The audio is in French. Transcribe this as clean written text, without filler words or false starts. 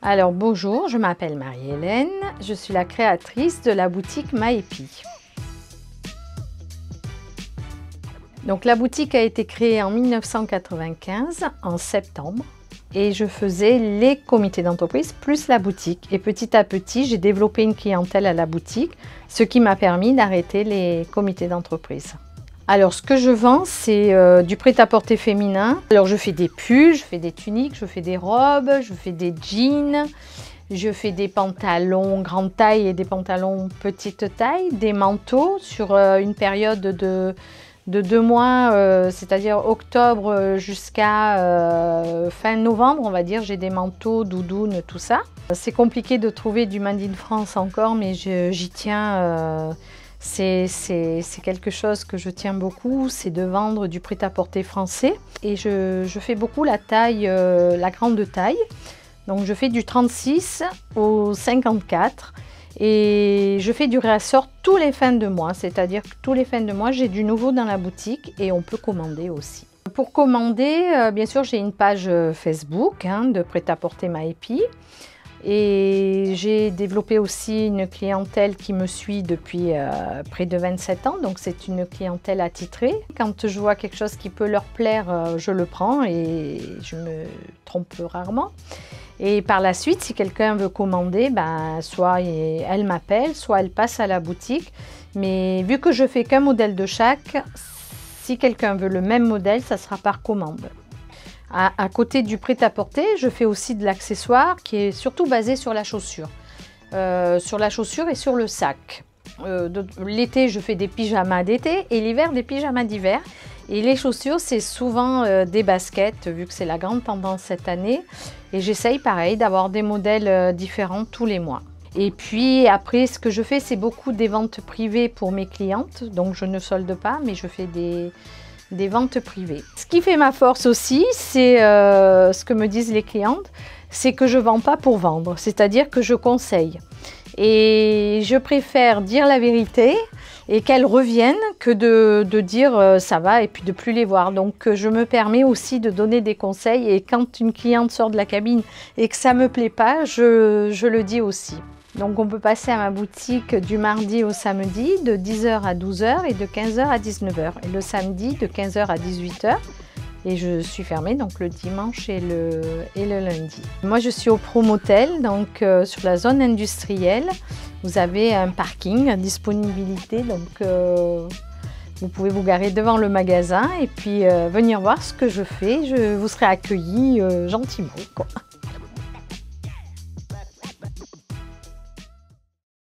Alors bonjour, je m'appelle Marie-Hélène, je suis la créatrice de la boutique Maepi. Donc la boutique a été créée en 1995, en septembre, et je faisais les comités d'entreprise plus la boutique. Et petit à petit, j'ai développé une clientèle à la boutique, ce qui m'a permis d'arrêter les comités d'entreprise. Alors ce que je vends, c'est du prêt-à-porter féminin. Alors je fais des pulls, je fais des tuniques, je fais des robes, je fais des jeans, je fais des pantalons grande taille et des pantalons petite taille, des manteaux sur une période de 2 mois, c'est-à-dire octobre jusqu'à fin novembre, on va dire. J'ai des manteaux, doudounes, tout ça. C'est compliqué de trouver du Made in France encore, mais j'y tiens. C'est quelque chose que je tiens beaucoup, c'est de vendre du prêt-à-porter français. Et je fais beaucoup la taille, la grande taille. Donc je fais du 36 au 54 et je fais du réassort tous les fins de mois. C'est-à-dire que tous les fins de mois, j'ai du nouveau dans la boutique et on peut commander aussi. Pour commander, bien sûr, j'ai une page Facebook de prêt-à-porter Maepi. Et j'ai développé aussi une clientèle qui me suit depuis près de 27 ans, donc c'est une clientèle attitrée. Quand je vois quelque chose qui peut leur plaire, je le prends et je me trompe rarement. Et par la suite, si quelqu'un veut commander, soit elle m'appelle, soit elle passe à la boutique. Mais vu que je fais qu'un modèle de chaque, si quelqu'un veut le même modèle, ça sera par commande. À côté du prêt-à-porter, je fais aussi de l'accessoire qui est surtout basé sur la chaussure. Sur la chaussure et sur le sac. L'été, je fais des pyjamas d'été et l'hiver, des pyjamas d'hiver. Et les chaussures, c'est souvent des baskets, vu que c'est la grande tendance cette année. Et j'essaye, pareil, d'avoir des modèles différents tous les mois. Et puis après, ce que je fais, c'est beaucoup des ventes privées pour mes clientes. Donc je ne solde pas, mais je fais des ventes privées. Ce qui fait ma force aussi, c'est ce que me disent les clientes, c'est que je ne vends pas pour vendre, c'est-à-dire que je conseille. Et je préfère dire la vérité et qu'elles reviennent que de dire ça va et puis de plus les voir. Donc je me permets aussi de donner des conseils et quand une cliente sort de la cabine et que ça ne me plaît pas, je le dis aussi. Donc on peut passer à ma boutique du mardi au samedi de 10h à 12h et de 15h à 19h. Et le samedi de 15h à 18h. Et je suis fermée donc le dimanche et le lundi. Moi je suis au Promotel, donc sur la zone industrielle. Vous avez un parking à disponibilité, donc vous pouvez vous garer devant le magasin et puis venir voir ce que je fais. Vous serez accueillis gentiment, quoi.